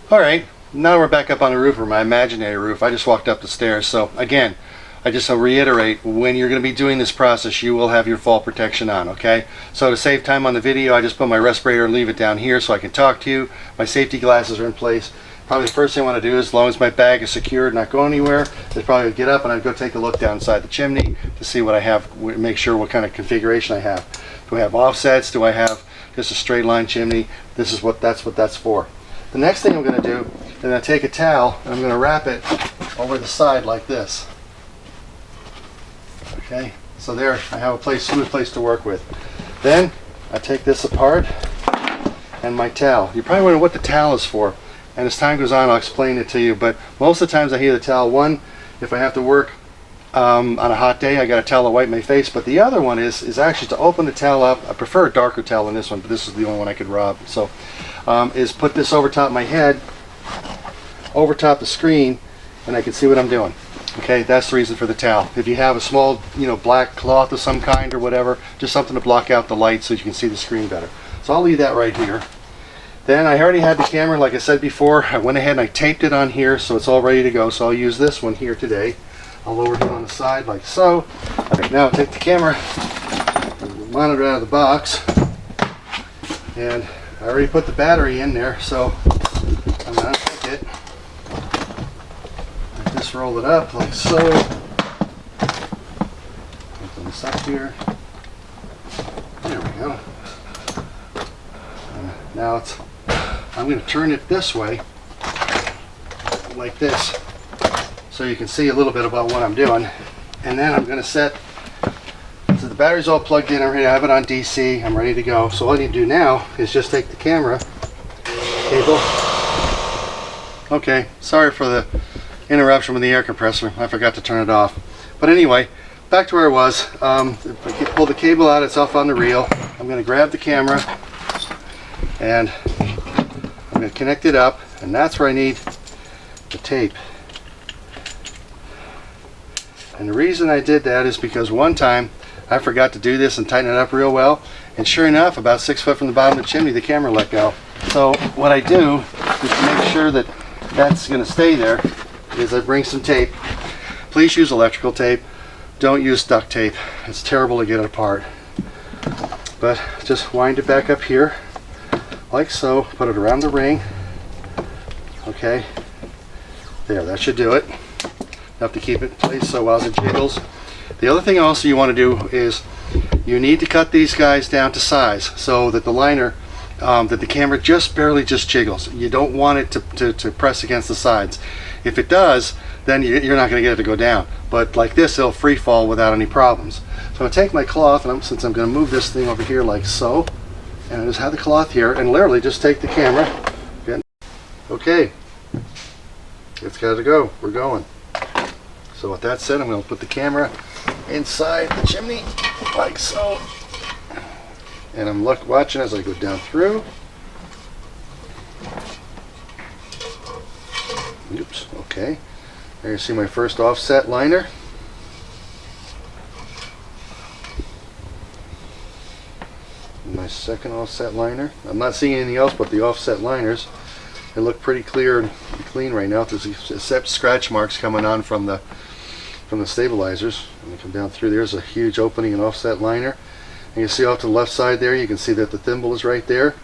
Alright, now we're back up on the roof, or my imaginary roof. I just walked up the stairs. So again, I just reiterate, when you're going to be doing this process, you will have your fall protection on, okay? So to save time on the video, I just put my respirator and leave it down here so I can talk to you. My safety glasses are in place. Probably the first thing I want to do, as long as my bag is secured, not go anywhere, is probably get up and I'd go take a look down inside the chimney to see what I have, make sure what kind of configuration I have. Do I have offsets? Do I have just a straight line chimney? That's what that's for. The next thing I'm going to do is I'm going to take a towel and I'm going to wrap it over the side like this. Okay, so there I have a smooth place to work with. Then I take this apart and my towel. You probably wonder what the towel is for, and as time goes on I'll explain it to you, but most of the times I hear the towel, one, if I have to work on a hot day, I got a towel to wipe my face, but the other one is actually to open the towel up. I prefer a darker towel than this one, but this is the only one I could rob. So is put this over top my head, over top the screen, and I can see what I'm doing. Okay, that's the reason for the towel. If you have a small, black cloth of some kind or whatever, just something to block out the light so you can see the screen better. So I'll leave that right here. Then I already had the camera, like I said before. I went ahead and I taped it on here so it's all ready to go. So I'll use this one here today. I'll lower it on the side like so. Okay, now I'll take the camera, monitor out of the box, and I already put the battery in there, so I'm going to take it. I just roll it up like so. Open this up here. There we go. Now I'm going to turn it this way, like this, so you can see a little bit about what I'm doing. And then I'm going to set, so the battery's all plugged in, I'm ready to have it on DC, I'm ready to go. So all I need to do now is just take the camera cable. Okay, sorry for the interruption with the air compressor, I forgot to turn it off. But anyway, back to where I was. If I pull the cable out, it's off on the reel. I'm going to grab the camera and I'm going to connect it up, and that's where I need the tape. And the reason I did that is because one time I forgot to do this and tighten it up real well, and sure enough, about 6 foot from the bottom of the chimney, the camera let go. So what I do is to make sure that that's going to stay there is I bring some tape. Please use electrical tape. Don't use duct tape. It's terrible to get it apart. But just wind it back up here like so, put it around the ring. Okay, there, that should do it. Enough to keep it in place so while it jiggles. The other thing also you want to do is you need to cut these guys down to size so that the liner, that the camera just barely jiggles. You don't want it to press against the sides. If it does, then you're not going to get it to go down. But like this, it'll free fall without any problems. So I'm going to take my cloth, and since I'm going to move this thing over here like so, and I just have the cloth here, and literally just take the camera. Again. Okay, it's got to go. We're going. So with that said, I'm going to put the camera inside the chimney like so, and I'm watching as I go down through. Oops, okay. There you see my first offset liner. My second offset liner. I'm not seeing anything else but the offset liners. They look pretty clear and clean right now, except scratch marks coming on from the stabilizers. And they come down through. There's a huge opening and offset liner. And you see off to the left side there, you can see that the thimble is right there.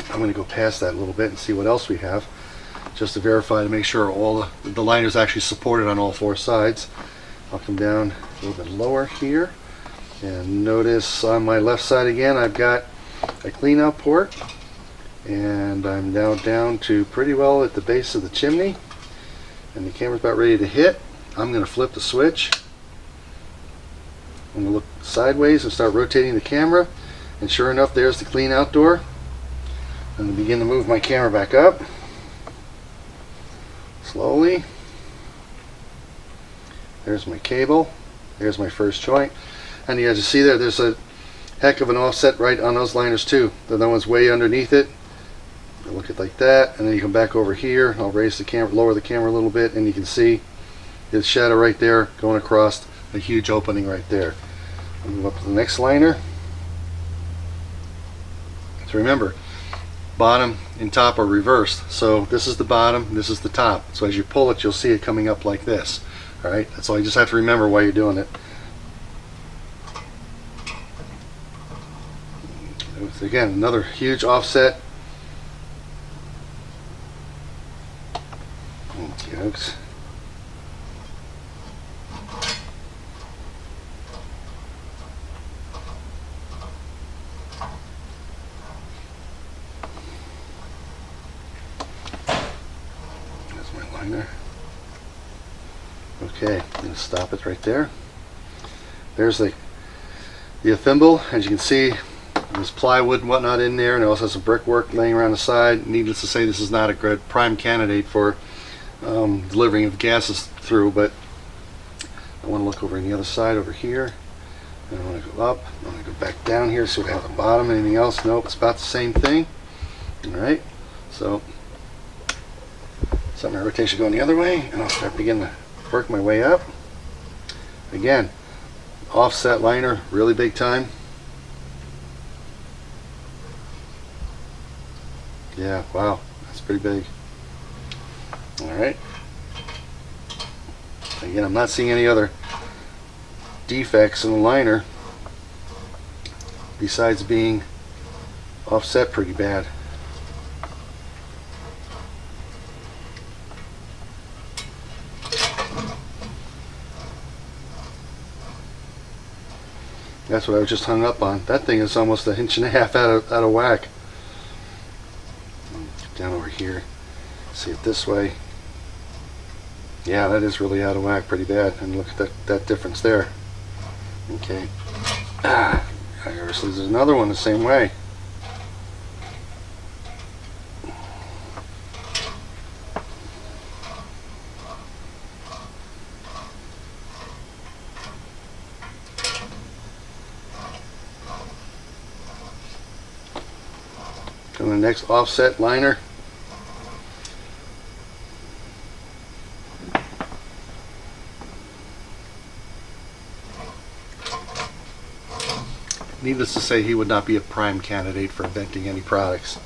I'm going to go past that a little bit and see what else we have, just to verify to make sure all the liners actually supported on all four sides. I'll come down a little bit lower here, and notice on my left side again I've got a clean out port, and I'm now down to pretty well at the base of the chimney, and the camera's about ready to hit. I'm going to flip the switch. I'm going to look sideways and start rotating the camera, and sure enough, there's the clean out door. I'm going to begin to move my camera back up slowly. There's my cable. There's my first joint. And as you see there's a heck of an offset right on those liners too. The other one's way underneath it. Look at it like that, and then you come back over here. I'll raise the camera, lower the camera a little bit, and you can see the shadow right there going across a huge opening right there. I'll move up to the next liner. So remember, bottom and top are reversed. So this is the bottom, this is the top. So as you pull it, you'll see it coming up like this. All right, that's all you just have to remember while you're doing it. Again, another huge offset. Yokes. That's my liner. Okay, I'm going to stop it right there. There's the thimble. As you can see, there's plywood and whatnot in there, and it also has some brickwork laying around the side. Needless to say, this is not a good prime candidate for delivering of gases through, but I want to look over on the other side over here. And I want to go up. I want to go back down here, see what I have at the bottom. Anything else? Nope, it's about the same thing. Alright, so set my rotation going the other way, and I'll begin to work my way up. Again, offset liner, really big time. Yeah, wow, that's pretty big. Alright. Again, I'm not seeing any other defects in the liner besides being offset pretty bad. That's what I was just hung up on. That thing is almost 1.5 inches out of whack. Down over here. See it this way. Yeah, that is really out of whack pretty bad. And look at that difference there. Okay. Obviously there's another one the same way. Go to the next offset liner. Needless to say, he would not be a prime candidate for venting any products.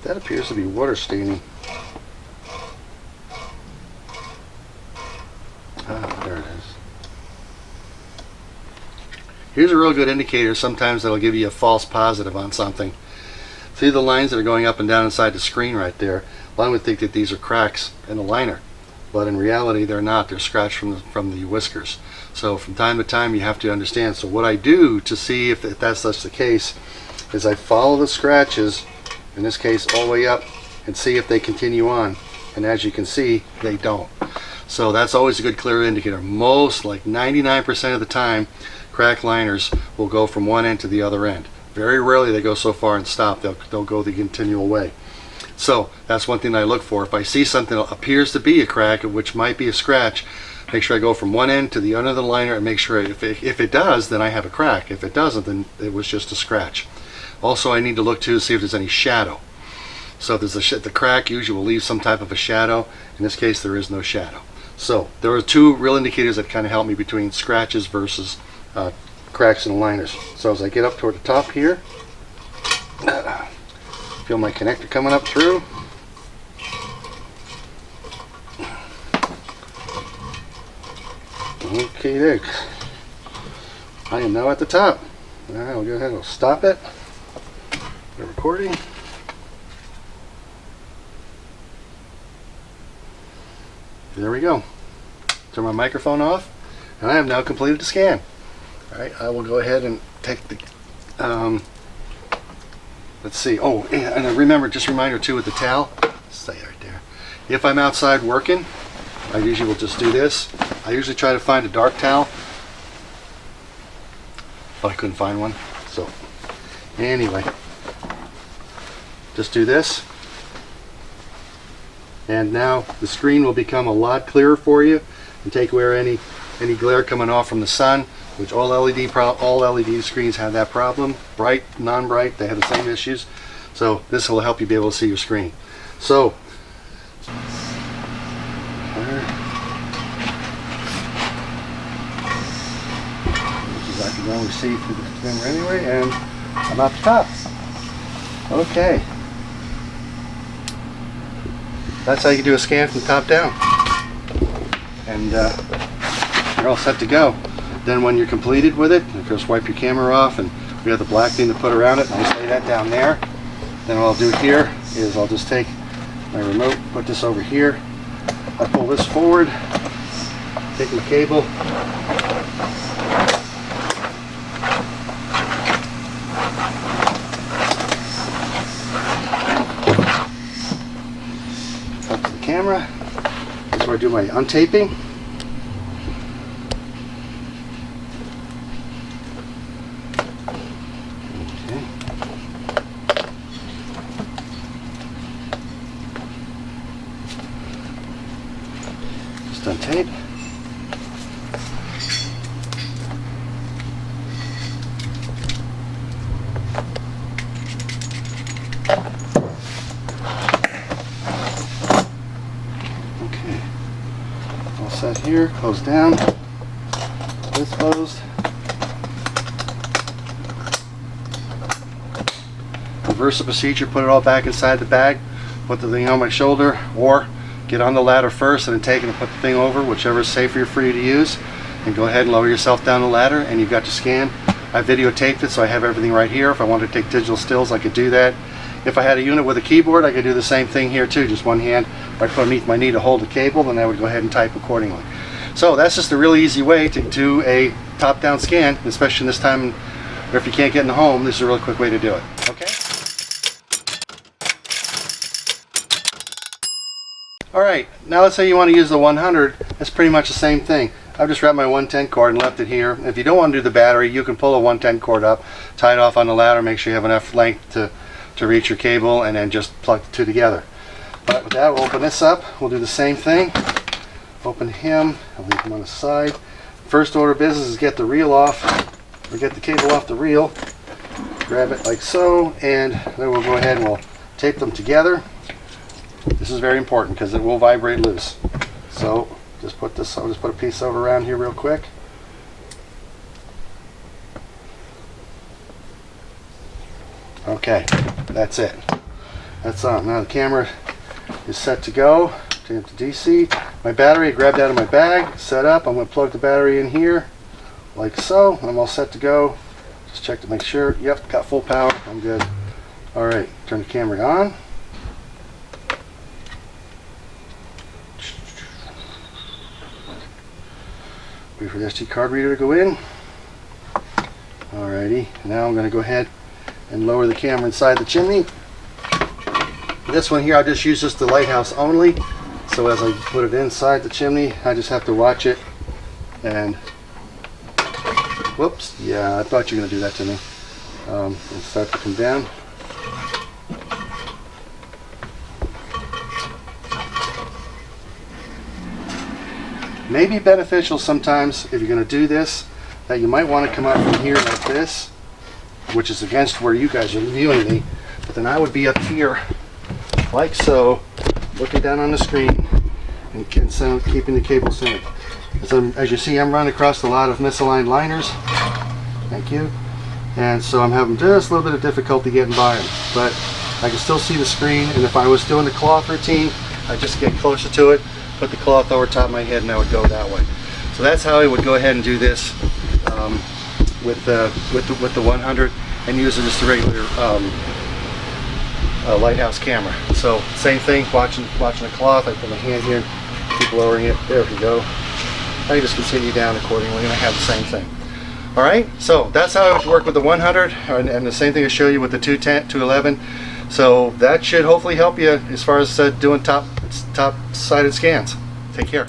That appears to be water staining. Ah, there it is. Here's a real good indicator. Sometimes that'll give you a false positive on something. See the lines that are going up and down inside the screen right there? Well, I would think that these are cracks in the liner, but in reality they're not. They're scratched from the whiskers. So from time to time you have to understand. So what I do to see if that's such the case is I follow the scratches, in this case all the way up, and see if they continue on. And as you can see, they don't. So that's always a good clear indicator. Most, like 99% of the time, crack liners will go from one end to the other end. Very rarely they go so far and stop. They'll go the continual way. So that's one thing I look for. If I see something that appears to be a crack, which might be a scratch, make sure I go from one end to the other of the liner and make sure if it does, then I have a crack. If it doesn't, then it was just a scratch. Also, I need to look to see if there's any shadow. So if there's the crack usually will leave some type of a shadow. In this case, there is no shadow. So there are two real indicators that kind of help me between scratches versus cracks in the liners. So as I get up toward the top here, feel my connector coming up through. Okay, there. I am now at the top. All right, we'll go ahead and we'll stop it. The recording. There we go. Turn my microphone off, and I have now completed the scan. All right, I will go ahead and take the. Let's see. Oh, and remember, just a reminder too with the towel. Stay right there. If I'm outside working, I usually will just do this. I usually try to find a dark towel, but I couldn't find one. So anyway, just do this. And now the screen will become a lot clearer for you and take away any any glare coming off from the sun, which all LED screens have that problem. Bright, non-bright, they have the same issues. So this will help you be able to see your screen. So I can only see through the camera anyway, and I'm at the top. Okay. That's how you do a scan from the top down. And you're all set to go. Then when you're completed with it, of course, wipe your camera off, and we have the black thing to put around it, and I just lay that down there. Then what I'll do here is I'll just take my remote, put this over here. I pull this forward, take my cable, up to the camera. That's where I do my untaping. Untape. Okay, all set here, close down, this closed. Reverse the procedure, put it all back inside the bag, put the thing on my shoulder, or get on the ladder first and then take it and put the thing over, whichever is safer for you to use, and go ahead and lower yourself down the ladder, and you've got your scan. I videotaped it, so I have everything right here. If I wanted to take digital stills, I could do that. If I had a unit with a keyboard, I could do the same thing here too. Just one hand, I put underneath my knee to hold the cable, then I would go ahead and type accordingly. So that's just a really easy way to do a top-down scan, especially this time, or if you can't get in the home, this is a really quick way to do it. Okay? Alright, now let's say you want to use the 100, it's pretty much the same thing. I've just wrapped my 110 cord and left it here. If you don't want to do the battery, you can pull a 110 cord up, tie it off on the ladder, make sure you have enough length to reach your cable, and then just plug the two together. But with that, we'll open this up, we'll do the same thing. Open him, I'll leave him on the side. First order of business is get the reel off, or get the cable off the reel. Grab it like so, and then we'll go ahead and we'll tape them together. This is very important because it will vibrate loose. So just put this, I'll just put a piece over around here real quick. Okay, that's it. That's on. Now the camera is set to go. Turn it to DC. My battery, I grabbed out of my bag, set up. I'm going to plug the battery in here like so. I'm all set to go. Just check to make sure. Yep, got full power. I'm good. Alright, turn the camera on. Wait for the SD card reader to go in. Alrighty, now I'm going to go ahead and lower the camera inside the chimney. This one here, I just use this the lighthouse only. So as I put it inside the chimney, I just have to watch it. And whoops, yeah, I thought you were going to do that to me. And start to come down. May be beneficial sometimes if you're going to do this, that you might want to come up from here like this, which is against where you guys are viewing me, but then I would be up here like so, looking down on the screen and keeping the cable centered. As you see, I'm running across a lot of misaligned liners. Thank you. And so I'm having just a little bit of difficulty getting by them, but I can still see the screen, and if I was doing the cloth routine, I'd just get closer to it, put the cloth over top of my head, and I would go that way. So that's how I would go ahead and do this with the 100, and use just a regular lighthouse camera. So same thing, watching the cloth. I put my hand here, keep lowering it. There we go. I just continue down accordingly, and I have the same thing. All right, so that's how I would work with the 100, and the same thing I show you with the 210, 211. So that should hopefully help you as far as doing top-sided scans. Take care.